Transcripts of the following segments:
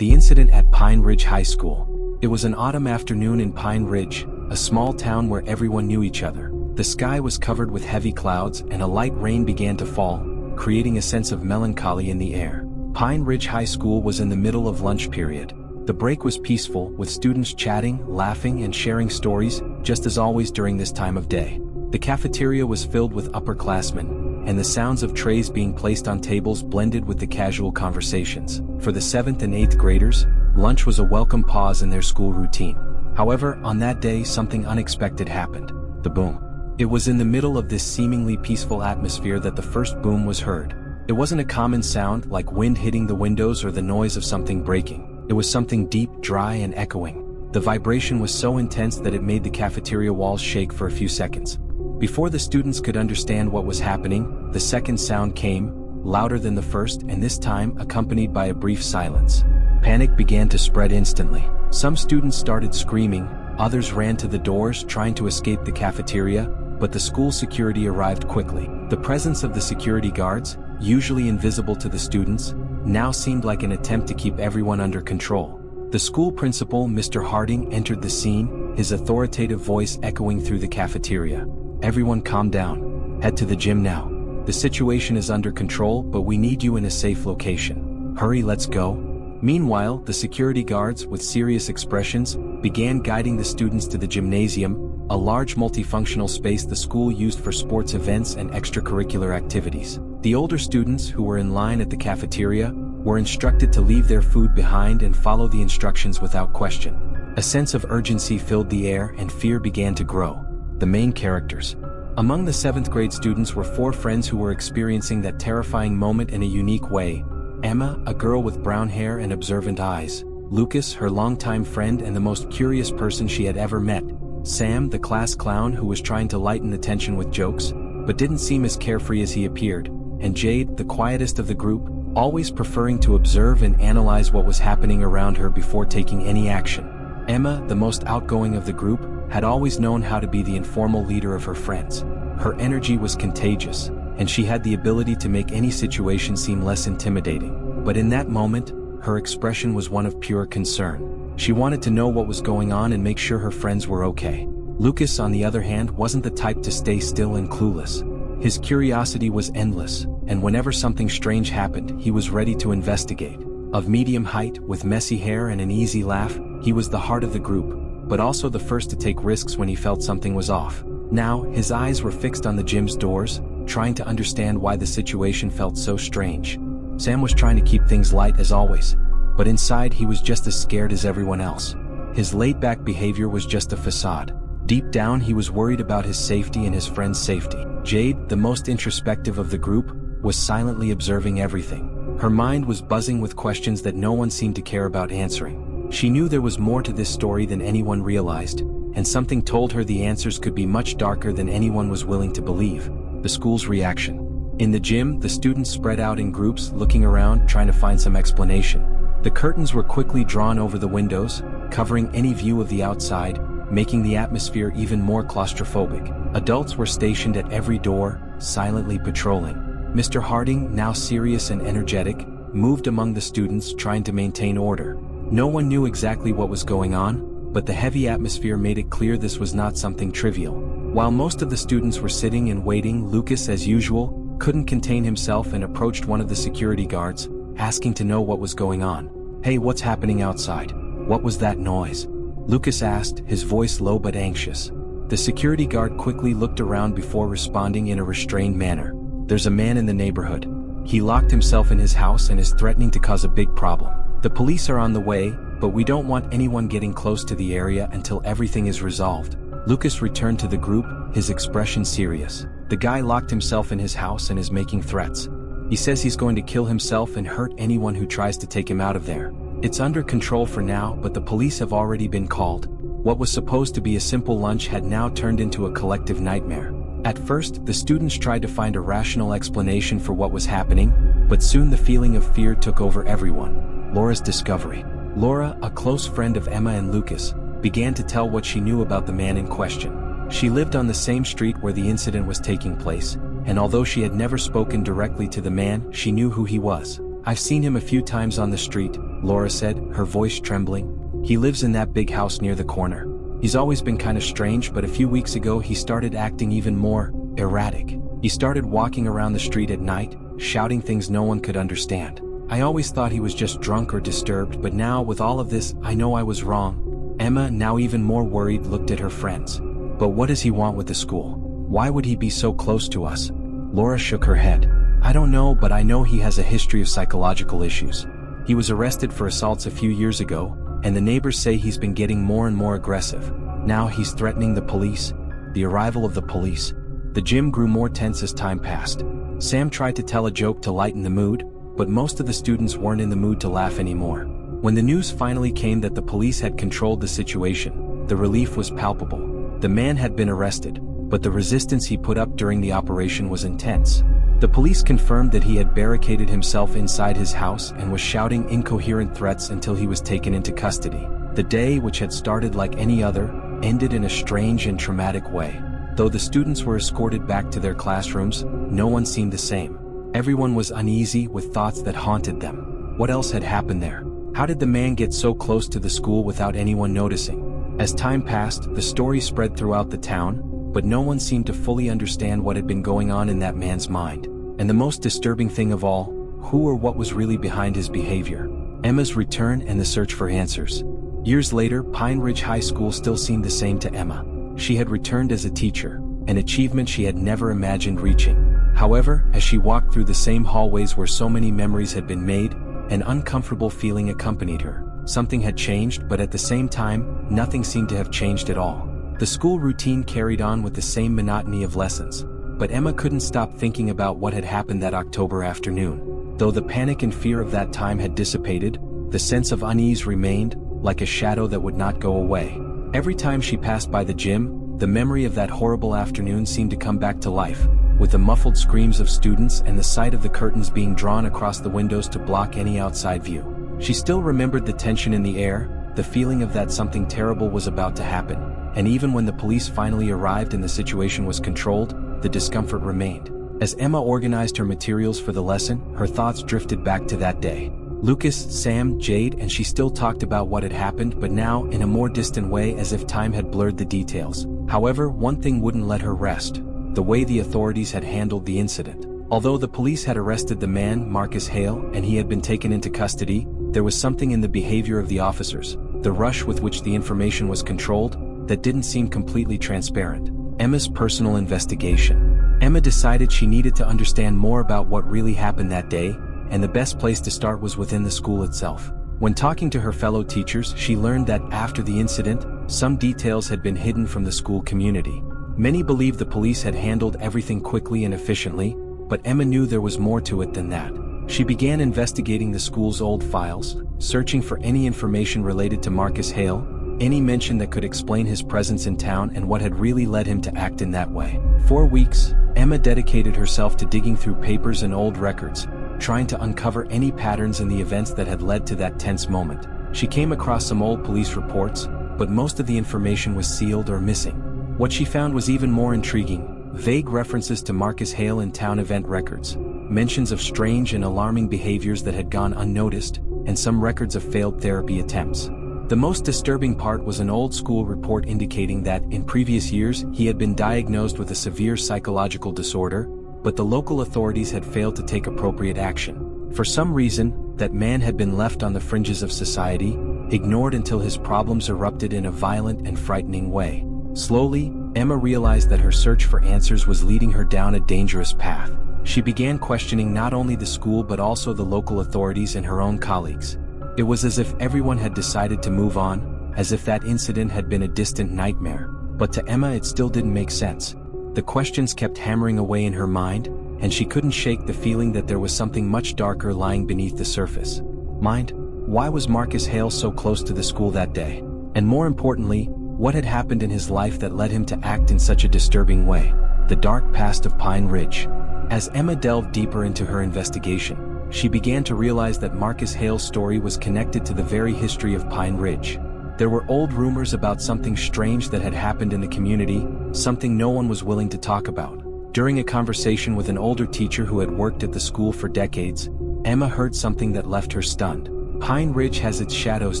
The incident at Pine Ridge High School. It was an autumn afternoon in Pine Ridge, a small town where everyone knew each other. The sky was covered with heavy clouds and a light rain began to fall, creating a sense of melancholy in the air. Pine Ridge High School was in the middle of lunch period. The break was peaceful, with students chatting, laughing, and sharing stories, just as always during this time of day. The cafeteria was filled with upperclassmen, and the sounds of trays being placed on tables blended with the casual conversations. For the 7th and 8th graders, lunch was a welcome pause in their school routine. However, on that day something unexpected happened. The boom. It was in the middle of this seemingly peaceful atmosphere that the first boom was heard. It wasn't a common sound like wind hitting the windows or the noise of something breaking. It was something deep, dry, and echoing. The vibration was so intense that it made the cafeteria walls shake for a few seconds. Before the students could understand what was happening, the second sound came, louder than the first, and this time accompanied by a brief silence. Panic began to spread instantly. Some students started screaming, others ran to the doors trying to escape the cafeteria, but the school security arrived quickly. The presence of the security guards, usually invisible to the students, now seemed like an attempt to keep everyone under control. The school principal, Mr. Harding, entered the scene, his authoritative voice echoing through the cafeteria. "Everyone calm down. Head to the gym now. The situation is under control, but we need you in a safe location. Hurry, let's go." Meanwhile, the security guards, with serious expressions, began guiding the students to the gymnasium, a large multifunctional space the school used for sports events and extracurricular activities. The older students, who were in line at the cafeteria, were instructed to leave their food behind and follow the instructions without question. A sense of urgency filled the air and fear began to grow. The main characters. Among the 7th grade students were 4 friends who were experiencing that terrifying moment in a unique way. Emma, a girl with brown hair and observant eyes. Lucas, her longtime friend and the most curious person she had ever met. Sam, the class clown who was trying to lighten the tension with jokes, but didn't seem as carefree as he appeared. And Jade, the quietest of the group, always preferring to observe and analyze what was happening around her before taking any action. Emma, the most outgoing of the group, had always known how to be the informal leader of her friends. Her energy was contagious, and she had the ability to make any situation seem less intimidating. But in that moment, her expression was one of pure concern. She wanted to know what was going on and make sure her friends were okay. Lucas, on the other hand, wasn't the type to stay still and clueless. His curiosity was endless, and whenever something strange happened, he was ready to investigate. Of medium height, with messy hair and an easy laugh, he was the heart of the group, but also the first to take risks when he felt something was off. Now, his eyes were fixed on the gym's doors, trying to understand why the situation felt so strange. Sam was trying to keep things light as always, but inside he was just as scared as everyone else. His laid-back behavior was just a facade. Deep down he was worried about his safety and his friends' safety. Jade, the most introspective of the group, was silently observing everything. Her mind was buzzing with questions that no one seemed to care about answering. She knew there was more to this story than anyone realized, and something told her the answers could be much darker than anyone was willing to believe. The school's reaction. In the gym, the students spread out in groups, looking around, trying to find some explanation. The curtains were quickly drawn over the windows, covering any view of the outside, making the atmosphere even more claustrophobic. Adults were stationed at every door, silently patrolling. Mr. Harding, now serious and energetic, moved among the students, trying to maintain order. No one knew exactly what was going on, but the heavy atmosphere made it clear this was not something trivial. While most of the students were sitting and waiting, Lucas, as usual, couldn't contain himself and approached one of the security guards, asking to know what was going on. "Hey, what's happening outside? What was that noise?" Lucas asked, his voice low but anxious. The security guard quickly looked around before responding in a restrained manner. "There's a man in the neighborhood. He locked himself in his house and is threatening to cause a big problem. The police are on the way, but we don't want anyone getting close to the area until everything is resolved." Lucas returned to the group, his expression serious. "The guy locked himself in his house and is making threats. He says he's going to kill himself and hurt anyone who tries to take him out of there. It's under control for now, but the police have already been called." What was supposed to be a simple lunch had now turned into a collective nightmare. At first, the students tried to find a rational explanation for what was happening, but soon the feeling of fear took over everyone. Laura's discovery. Laura, a close friend of Emma and Lucas, began to tell what she knew about the man in question. She lived on the same street where the incident was taking place, and although she had never spoken directly to the man, she knew who he was. "I've seen him a few times on the street. Laura said, her voice trembling. He lives in that big house near the corner. He's always been kind of strange, but a few weeks ago he started acting even more erratic. He started walking around the street at night, shouting things no one could understand. I always thought he was just drunk or disturbed, but now with all of this, I know I was wrong. Emma, now even more worried, looked at her friends. But what does he want with the school? Why would he be so close to us? Laura shook her head. I don't know, but I know he has a history of psychological issues. He was arrested for assaults a few years ago, and the neighbors say he's been getting more and more aggressive. Now he's threatening the police. The arrival of the police. The gym grew more tense as time passed. Sam tried to tell a joke to lighten the mood, but most of the students weren't in the mood to laugh anymore. When the news finally came that the police had controlled the situation, the relief was palpable. The man had been arrested, but the resistance he put up during the operation was intense. The police confirmed that he had barricaded himself inside his house and was shouting incoherent threats until he was taken into custody. The day, which had started like any other, ended in a strange and traumatic way. Though the students were escorted back to their classrooms, no one seemed the same. Everyone was uneasy with thoughts that haunted them. What else had happened there? How did the man get so close to the school without anyone noticing? As time passed, the story spread throughout the town, but no one seemed to fully understand what had been going on in that man's mind. And the most disturbing thing of all, who or what was really behind his behavior? Emma's return and the search for answers. Years later, Pine Ridge High School still seemed the same to Emma. She had returned as a teacher, an achievement she had never imagined reaching. However, as she walked through the same hallways where so many memories had been made, an uncomfortable feeling accompanied her. Something had changed, but at the same time, nothing seemed to have changed at all. The school routine carried on with the same monotony of lessons, but Emma couldn't stop thinking about what had happened that October afternoon. Though the panic and fear of that time had dissipated, the sense of unease remained, like a shadow that would not go away. Every time she passed by the gym, the memory of that horrible afternoon seemed to come back to life, with the muffled screams of students and the sight of the curtains being drawn across the windows to block any outside view. She still remembered the tension in the air, the feeling of that something terrible was about to happen, and even when the police finally arrived and the situation was controlled, the discomfort remained. As Emma organized her materials for the lesson, her thoughts drifted back to that day. Lucas, Sam, Jade, and she still talked about what had happened, but now in a more distant way, as if time had blurred the details. However, one thing wouldn't let her rest: the way the authorities had handled the incident. Although the police had arrested the man, Marcus Hale, and he had been taken into custody, there was something in the behavior of the officers, the rush with which the information was controlled, that didn't seem completely transparent. Emma's personal investigation. Emma decided she needed to understand more about what really happened that day, and the best place to start was within the school itself. When talking to her fellow teachers, she learned that after the incident, some details had been hidden from the school community. Many believed the police had handled everything quickly and efficiently, but Emma knew there was more to it than that. She began investigating the school's old files, searching for any information related to Marcus Hale, any mention that could explain his presence in town and what had really led him to act in that way. For weeks, Emma dedicated herself to digging through papers and old records, trying to uncover any patterns in the events that had led to that tense moment. She came across some old police reports, but most of the information was sealed or missing. What she found was even more intriguing: vague references to Marcus Hale in town event records, mentions of strange and alarming behaviors that had gone unnoticed, and some records of failed therapy attempts. The most disturbing part was an old school report indicating that, in previous years, he had been diagnosed with a severe psychological disorder, but the local authorities had failed to take appropriate action. For some reason, that man had been left on the fringes of society, ignored until his problems erupted in a violent and frightening way. Slowly, Emma realized that her search for answers was leading her down a dangerous path. She began questioning not only the school but also the local authorities and her own colleagues. It was as if everyone had decided to move on, as if that incident had been a distant nightmare. But to Emma it still didn't make sense. The questions kept hammering away in her mind, and she couldn't shake the feeling that there was something much darker lying beneath the surface. Mind, why was Marcus Hale so close to the school that day? And more importantly, what had happened in his life that led him to act in such a disturbing way? The dark past of Pine Ridge. As Emma delved deeper into her investigation, she began to realize that Marcus Hale's story was connected to the very history of Pine Ridge. There were old rumors about something strange that had happened in the community, something no one was willing to talk about. During a conversation with an older teacher who had worked at the school for decades, Emma heard something that left her stunned. Pine Ridge has its shadows,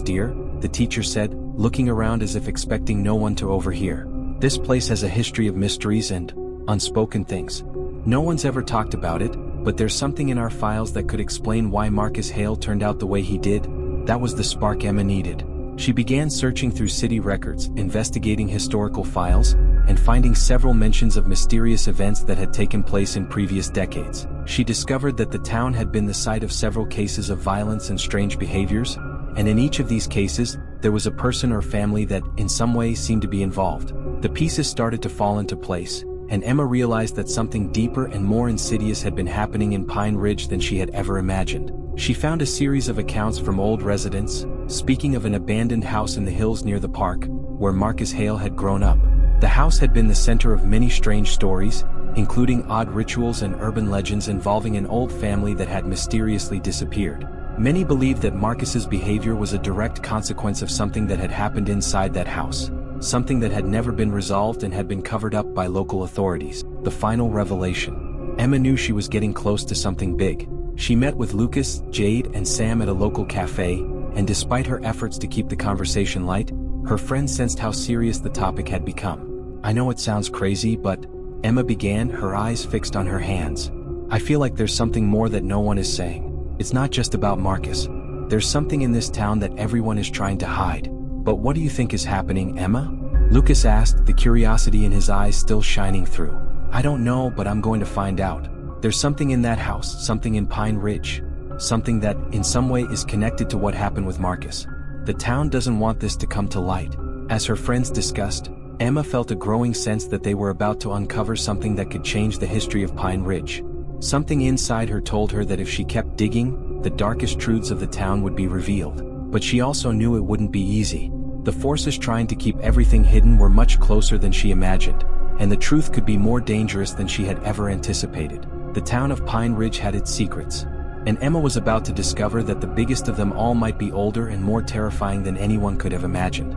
dear, the teacher said, looking around as if expecting no one to overhear. This place has a history of mysteries and unspoken things. No one's ever talked about it, but there's something in our files that could explain why Marcus Hale turned out the way he did. That was the spark Emma needed. She began searching through city records, investigating historical files, and finding several mentions of mysterious events that had taken place in previous decades. She discovered that the town had been the site of several cases of violence and strange behaviors, and in each of these cases, there was a person or family that, in some way, seemed to be involved. The pieces started to fall into place, and Emma realized that something deeper and more insidious had been happening in Pine Ridge than she had ever imagined. She found a series of accounts from old residents, speaking of an abandoned house in the hills near the park, where Marcus Hale had grown up. The house had been the center of many strange stories, including odd rituals and urban legends involving an old family that had mysteriously disappeared. Many believed that Marcus's behavior was a direct consequence of something that had happened inside that house, something that had never been resolved and had been covered up by local authorities. The final revelation. Emma knew she was getting close to something big. She met with Lucas, Jade, and Sam at a local cafe, and despite her efforts to keep the conversation light, her friend sensed how serious the topic had become. I know it sounds crazy, but Emma began, her eyes fixed on her hands. I feel like there's something more that no one is saying. It's not just about Marcus. There's something in this town that everyone is trying to hide. But what do you think is happening, Emma? Lucas asked, the curiosity in his eyes still shining through. I don't know, but I'm going to find out. There's something in that house, something in Pine Ridge. Something that, in some way, is connected to what happened with Marcus. The town doesn't want this to come to light. As her friends discussed, Emma felt a growing sense that they were about to uncover something that could change the history of Pine Ridge. Something inside her told her that if she kept digging, the darkest truths of the town would be revealed. But she also knew it wouldn't be easy. The forces trying to keep everything hidden were much closer than she imagined, and the truth could be more dangerous than she had ever anticipated. The town of Pine Ridge had its secrets, and Emma was about to discover that the biggest of them all might be older and more terrifying than anyone could have imagined.